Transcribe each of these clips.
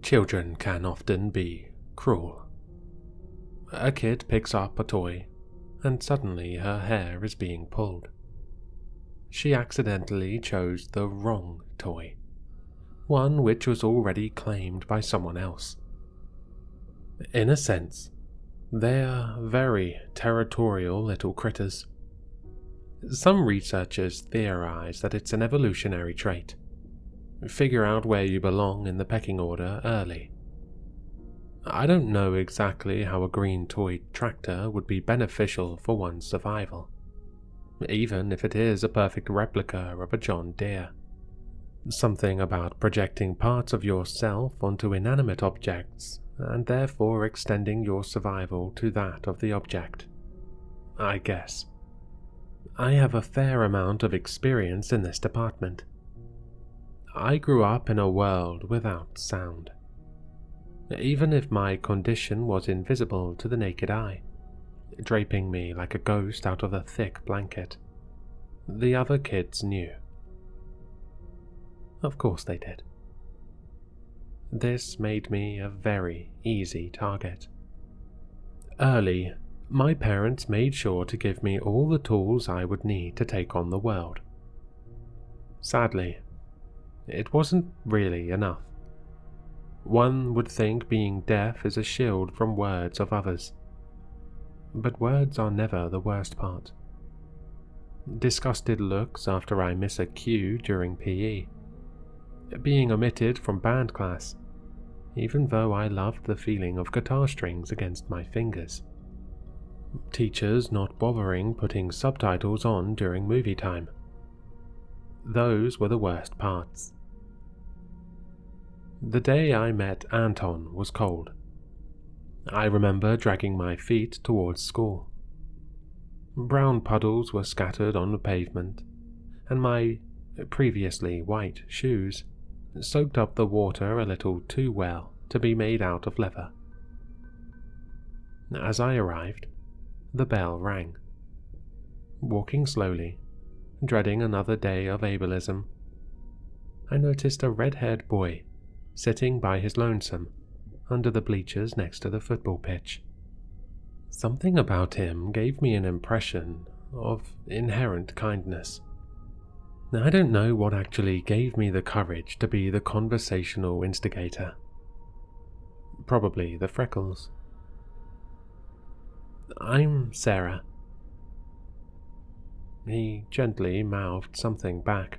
Children can often be cruel. A kid picks up a toy, and suddenly her hair is being pulled. She accidentally chose the wrong toy, one which was already claimed by someone else. In a sense, they're very territorial little critters. Some researchers theorize that it's an evolutionary trait. Figure out where you belong in the pecking order early. I don't know exactly how a green toy tractor would be beneficial for one's survival, even if it is a perfect replica of a John Deere. Something about projecting parts of yourself onto inanimate objects and therefore extending your survival to that of the object, I guess. I have a fair amount of experience in this department. I grew up in a world without sound. Even if my condition was invisible to the naked eye, draping me like a ghost out of a thick blanket, the other kids knew. Of course they did. This made me a very easy target. Early, my parents made sure to give me all the tools I would need to take on the world. Sadly, it wasn't really enough. One would think being deaf is a shield from words of others. But words are never the worst part. Disgusted looks after I miss a cue during PE. Being omitted from band class, even though I loved the feeling of guitar strings against my fingers. Teachers not bothering putting subtitles on during movie time. Those were the worst parts. The day I met Anton was cold. I remember dragging my feet towards school. Brown puddles were scattered on the pavement, and my previously white shoes soaked up the water a little too well to be made out of leather. As I arrived, the bell rang. Walking slowly, dreading another day of ableism, I noticed a red-haired boy sitting by his lonesome under the bleachers next to the football pitch. Something about him gave me an impression of inherent kindness. Now, I don't know what actually gave me the courage to be the conversational instigator. Probably the freckles. "I'm Sarah." He gently mouthed something back.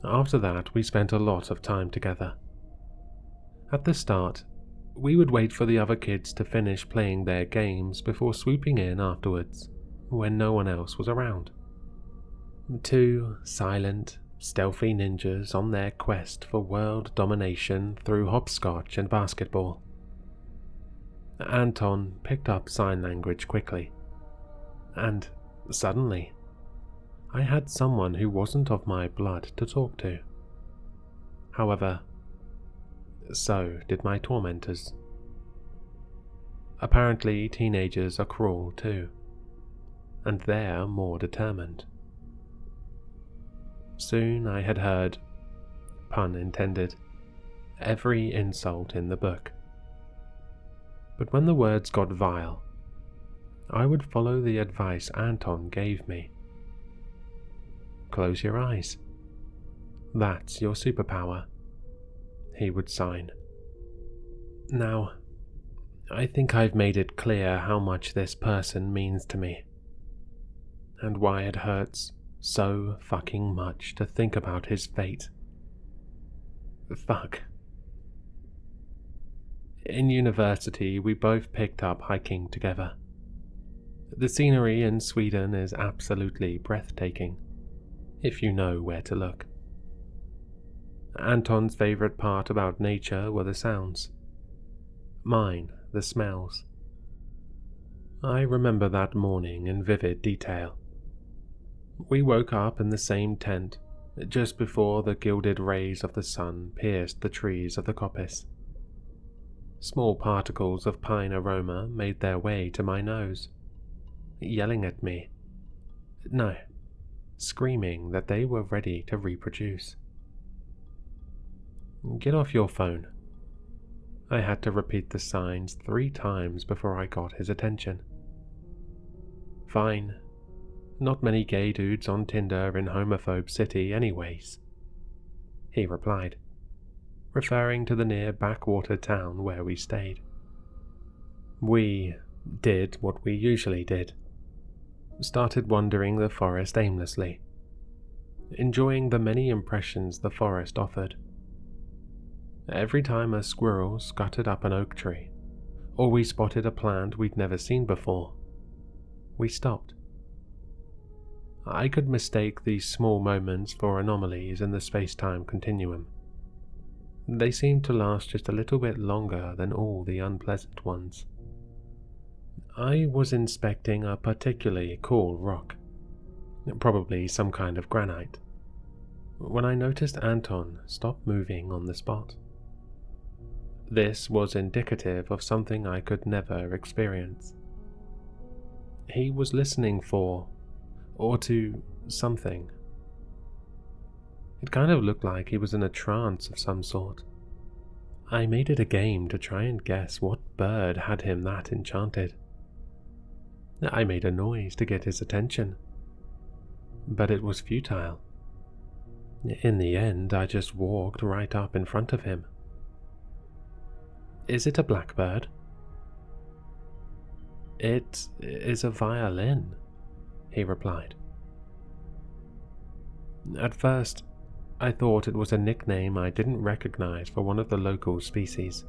After that, we spent a lot of time together. At the start, we would wait for the other kids to finish playing their games before swooping in afterwards, when no one else was around. Two silent, stealthy ninjas on their quest for world domination through hopscotch and basketball. Anton picked up sign language quickly, and suddenly, I had someone who wasn't of my blood to talk to. However, so did my tormentors. Apparently, teenagers are cruel too, and they're more determined. Soon I had heard, pun intended, every insult in the book. But when the words got vile, I would follow the advice Anton gave me. "Close your eyes. That's your superpower," he would sign. Now, I think I've made it clear how much this person means to me, and why it hurts so fucking much to think about his fate. Fuck. In university, we both picked up hiking together. The scenery in Sweden is absolutely breathtaking, if you know where to look. Anton's favorite part about nature were the sounds. Mine, the smells. I remember that morning in vivid detail. We woke up in the same tent, just before the gilded rays of the sun pierced the trees of the coppice. Small particles of pine aroma made their way to my nose, yelling at me. No, screaming that they were ready to reproduce. "Get off your phone." I had to repeat the signs 3 times before I got his attention. "Fine. Not many gay dudes on Tinder in homophobe city anyways," he replied, referring to the near backwater town where we stayed. We did what we usually did. Started wandering the forest aimlessly, enjoying the many impressions the forest offered. Every time a squirrel scuttered up an oak tree, or we spotted a plant we'd never seen before, we stopped. I could mistake these small moments for anomalies in the space-time continuum. They seemed to last just a little bit longer than all the unpleasant ones. I was inspecting a particularly cool rock, probably some kind of granite, when I noticed Anton stop moving on the spot. This was indicative of something I could never experience. He was listening for, or to, something. It kind of looked like he was in a trance of some sort. I made it a game to try and guess what bird had him that enchanted. I made a noise to get his attention, but it was futile. In the end, I just walked right up in front of him. "Is it a blackbird?" "It is a violin," he replied. At first, I thought it was a nickname I didn't recognize for one of the local species,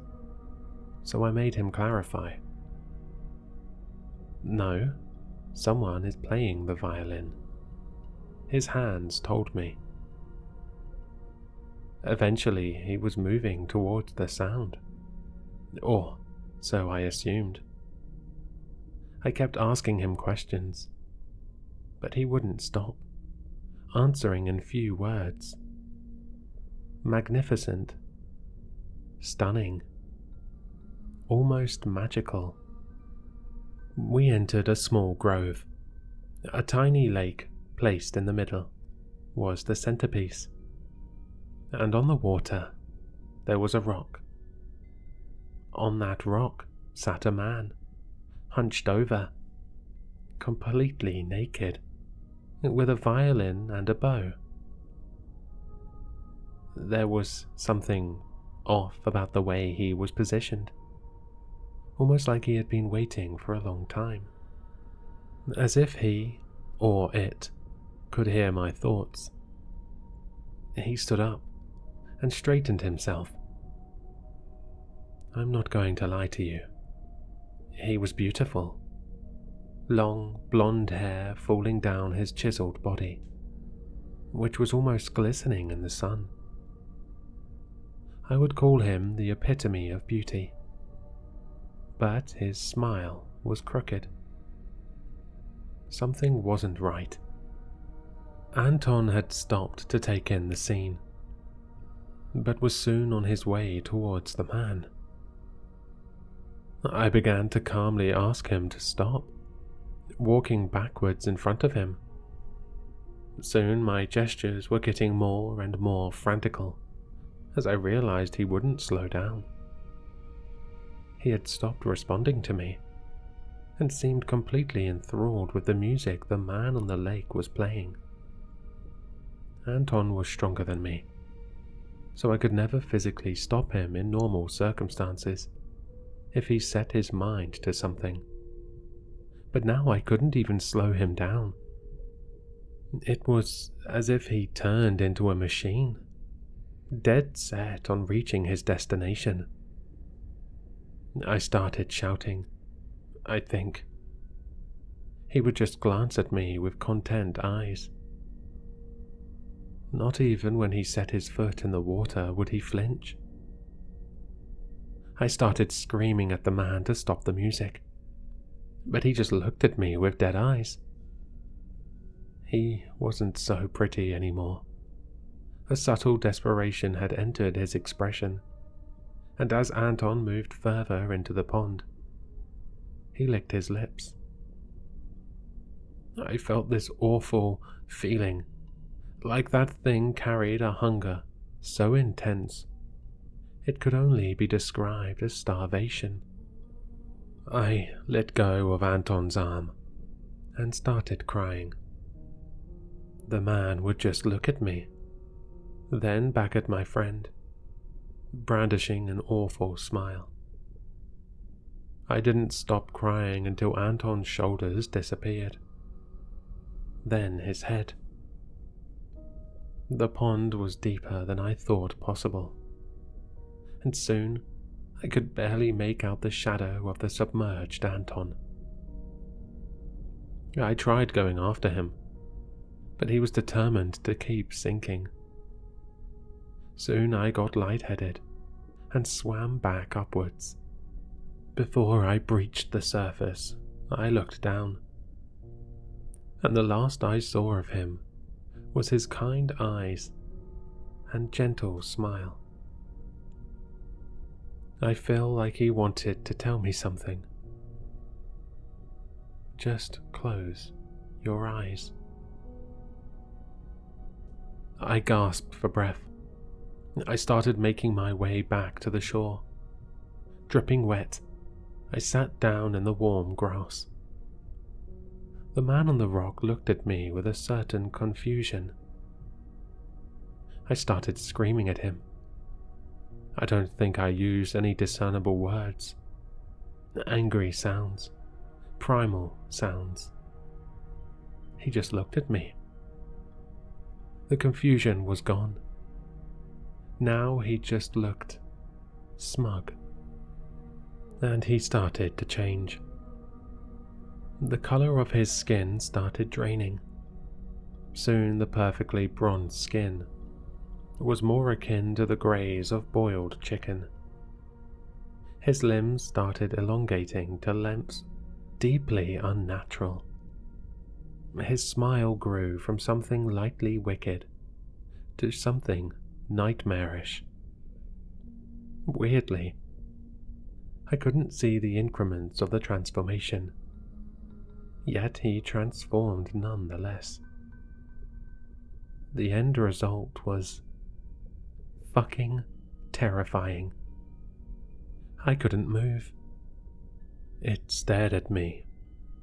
so I made him clarify. "No, someone is playing the violin," his hands told me. Eventually, he was moving towards the sound. Or so I assumed. I kept asking him questions, but he wouldn't stop, answering in few words. Magnificent, stunning, almost magical. We entered a small grove. A tiny lake, placed in the middle, was the centerpiece. And on the water, there was a rock. On that rock sat a man, hunched over, completely naked, with a violin and a bow. There was something off about the way he was positioned, almost like he had been waiting for a long time, as if he, or it, could hear my thoughts. He stood up and straightened himself. I'm not going to lie to you. He was beautiful. Long, blonde hair falling down his chiseled body, which was almost glistening in the sun. I would call him the epitome of beauty. But his smile was crooked. Something wasn't right. Anton had stopped to take in the scene, but was soon on his way towards the man. I began to calmly ask him to stop, walking backwards in front of him. Soon my gestures were getting more and more frantical, as I realized he wouldn't slow down. He had stopped responding to me, and seemed completely enthralled with the music the man on the lake was playing. Anton was stronger than me, so I could never physically stop him in normal circumstances if he set his mind to something. But now I couldn't even slow him down. It was as if he turned into a machine, dead set on reaching his destination. I started shouting, I think. He would just glance at me with content eyes. Not even when he set his foot in the water would he flinch. I started screaming at the man to stop the music, but he just looked at me with dead eyes. He wasn't so pretty anymore. A subtle desperation had entered his expression, and as Anton moved further into the pond, he licked his lips. I felt this awful feeling, like that thing carried a hunger so intense It could only be described as starvation. I let go of Anton's arm and started crying. The man would just look at me, then back at my friend, brandishing an awful smile. I didn't stop crying until Anton's shoulders disappeared, then his head. The pond was deeper than I thought possible, and soon I could barely make out the shadow of the submerged Anton. I tried going after him, but he was determined to keep sinking. Soon I got lightheaded and swam back upwards. Before I breached the surface, I looked down, and the last I saw of him was his kind eyes and gentle smile. I feel like he wanted to tell me something. Just close your eyes. I gasped for breath. I started making my way back to the shore. Dripping wet, I sat down in the warm grass. The man on the rock looked at me with a certain confusion. I started screaming at him. I don't think I used any discernible words. Angry sounds, primal sounds. He just looked at me. The confusion was gone. Now he just looked smug. And he started to change. The color of his skin started draining. Soon the perfectly bronzed skin was more akin to the grays of boiled chicken. His limbs started elongating to lengths deeply unnatural. His smile grew from something lightly wicked to something nightmarish. Weirdly, I couldn't see the increments of the transformation, yet he transformed nonetheless. The end result was fucking terrifying. I couldn't move. It stared at me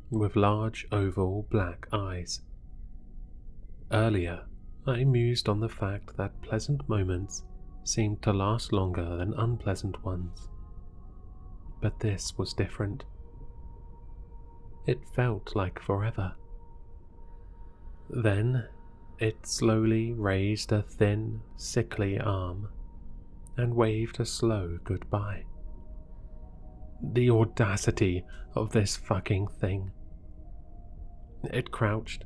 with large oval black eyes. Earlier, I mused on the fact that pleasant moments seemed to last longer than unpleasant ones. But this was different. It felt like forever. Then it slowly raised a thin, sickly arm and waved a slow goodbye. The audacity of this fucking thing. It crouched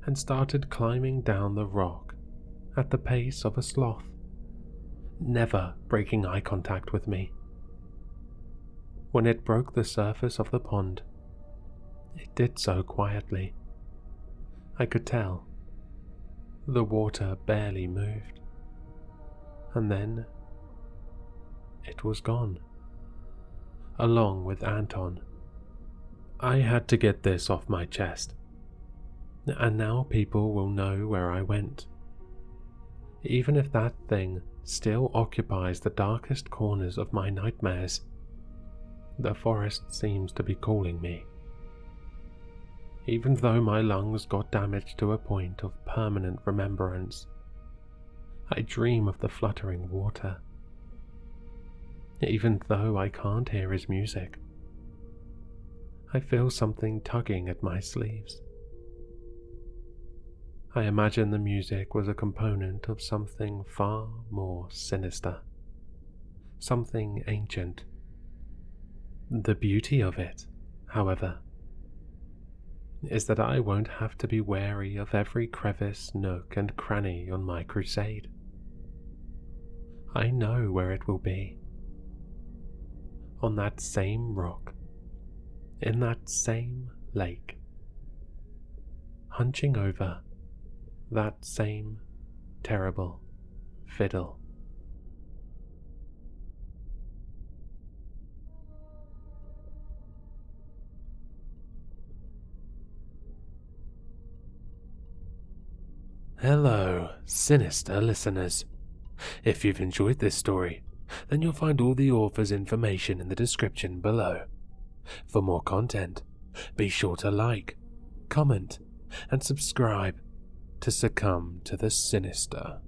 and started climbing down the rock at the pace of a sloth, never breaking eye contact with me. When it broke the surface of the pond, it did so quietly. I could tell. The water barely moved. And then it was gone, along with Anton. I had to get this off my chest, and now people will know where I went. Even if that thing still occupies the darkest corners of my nightmares, the forest seems to be calling me. Even though my lungs got damaged to a point of permanent remembrance, I dream of the fluttering water. Even though I can't hear his music, I feel something tugging at my sleeves. I imagine the music was a component of something far more sinister, something ancient. The beauty of it, however, is that I won't have to be wary of every crevice, nook, and cranny on my crusade. I know where it will be. On that same rock, in that same lake, hunching over that same terrible fiddle. Hello, Sinister listeners. If you've enjoyed this story, then you'll find all the author's information in the description below. For more content, be sure to like, comment, and subscribe to succumb to the sinister.